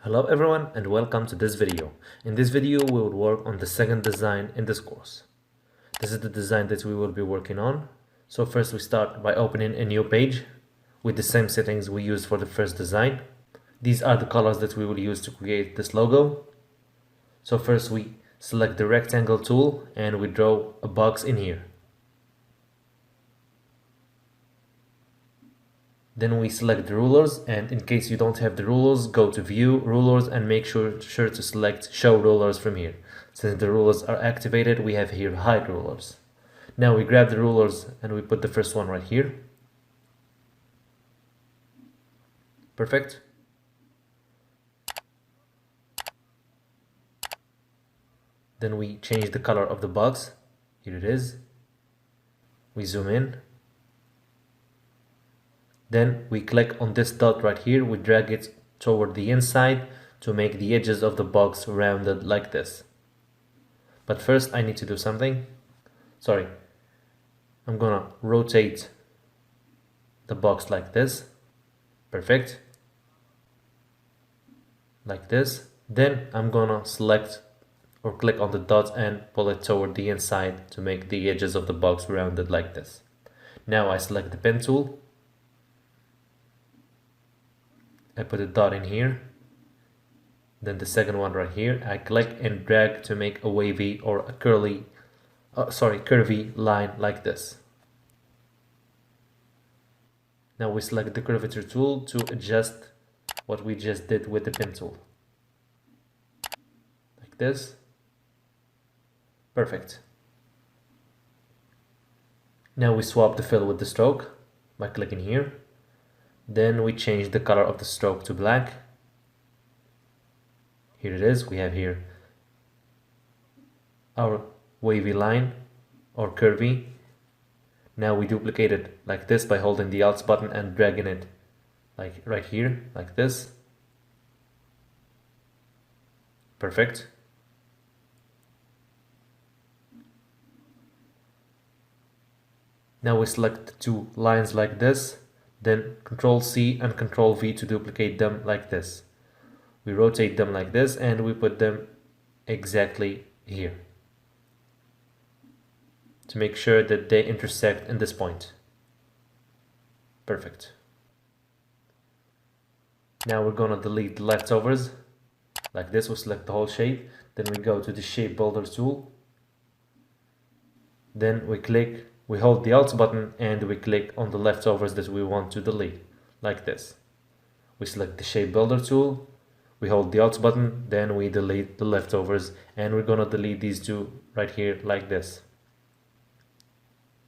Hello everyone and welcome to this video. In this video we will work on the second design in this course. This is the design that we will be working on. So first we start by opening a new page with the same settings we used for the first design. These are the colors that we will use to create this logo. So first we select the rectangle tool and we draw a box in here. Then we select the rulers, and in case you don't have the rulers, go to View, Rulers, and make sure to select Show Rulers from here. Since the rulers are activated, we have here Hide Rulers. Now we grab the rulers and we put the first one right here. Perfect. Then we change the color of the box. Here it is. We zoom in. Then we click on this dot right here, we drag it toward the inside to make the edges of the box rounded like this. But first I need to do something. Sorry. I'm gonna rotate the box like this. Perfect. Like this. Then I'm gonna select or click on the dot and pull it toward the inside to make the edges of the box rounded like this. Now I select the pen tool. I put a dot in here, then the second one right here. I click and drag to make a wavy or a curvy line like this. Now we select the curvature tool to adjust what we just did with the pen tool. Like this. Perfect. Now we swap the fill with the stroke by clicking here. Then we change the color of the stroke to black. Here it is. We have here our wavy line or curvy. Now we duplicate it like this by holding the Alt button and dragging it like right here, like this. Perfect. Now we select the two lines like this. Then Ctrl C and Ctrl V to duplicate them like this. We rotate them like this and we put them exactly here to make sure that they intersect in this point. Perfect. Now we're gonna delete the leftovers like this. We select the whole shape. Then we go to the Shape Builder tool. Then we hold the Alt button and we click on the leftovers that we want to delete, like this. We select the Shape Builder tool, we hold the Alt button, then we delete the leftovers, and we're gonna delete these two right here like this.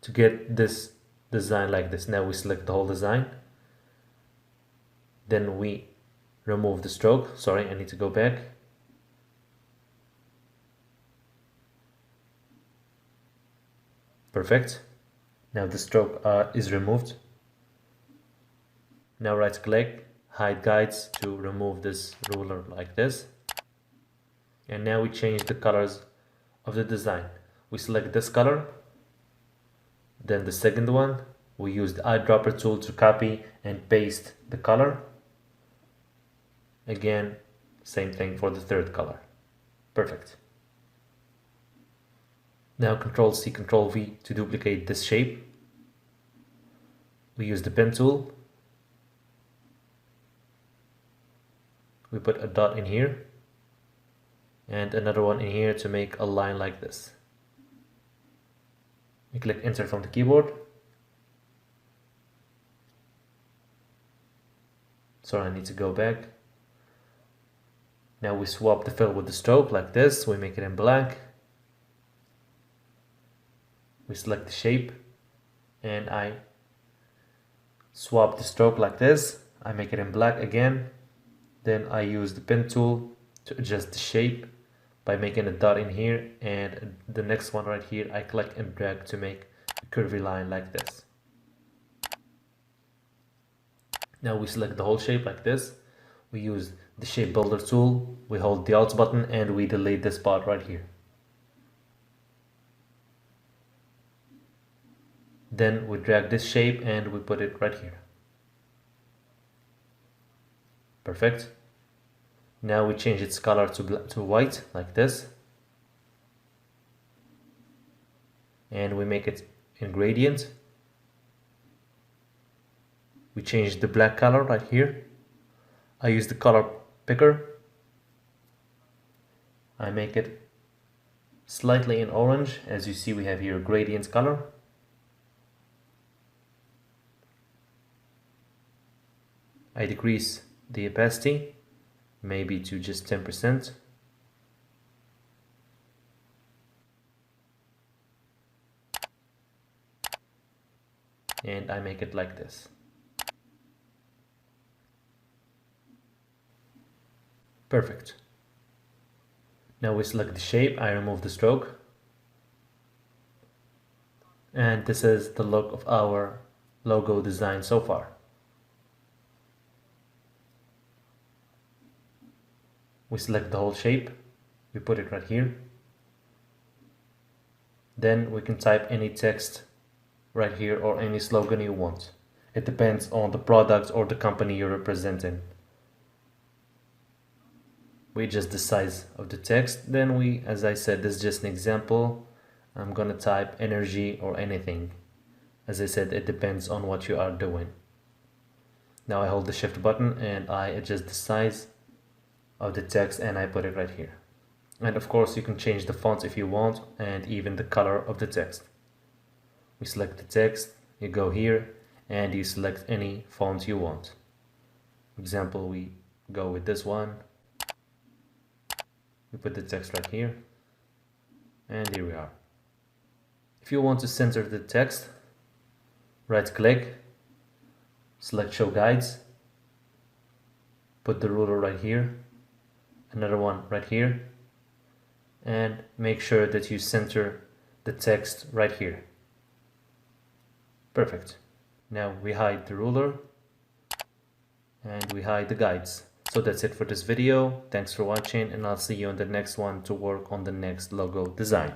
To get this design like this, now we select the whole design. Then we remove the stroke. Sorry, I need to go back. Perfect. Now the stroke is removed. Now right click, hide guides to remove this ruler like this. And now we change the colors of the design. We select this color, then the second one. We use the eyedropper tool to copy and paste the color. Again, same thing for the third color. Perfect. Now Ctrl C, Ctrl V to duplicate this shape. We use the pen tool. We put a dot in here and another one in here to make a line like this. We click enter from the keyboard. Sorry, I need to go back. Now we swap the fill with the stroke like this. We make it in black. We select the shape and I swap the stroke like this. I make it in black again. Then I use the pen tool to adjust the shape by making a dot in here, and the next one right here I click and drag to make a curvy line like this. Now we select the whole shape like this. We use the Shape Builder tool. We hold the Alt button and we delete this part right here. Then we drag this shape and we put it right here. Perfect. Now we change its color to white like this, and we make it in gradient. We change the black color right here. I use the color picker. I make it slightly in orange. As you see, we have here gradient color. I decrease the opacity, maybe to just 10%. And I make it like this. Perfect. Now we select the shape, I remove the stroke. And this is the look of our logo design so far. We select the whole shape, we put it right here. Then we can type any text right here or any slogan you want. It depends on the product or the company you're representing. We adjust the size of the text. Then we, as I said, this is just an example. I'm gonna type energy or anything. As I said, it depends on what you are doing. Now I hold the shift button and I adjust the size of the text and I put it right here. And of course you can change the font if you want, and even the color of the text. We select the text, you go here and you select any font you want. For example, we go with this one. We put the text right here, and here we are. If you want to center the text, right click, select show guides, put the ruler right here, another one right here, and make sure that you center the text right here. Perfect. Now we hide the ruler and we hide the guides. So that's it for this video. Thanks for watching, and I'll see you on the next one to work on the next logo design.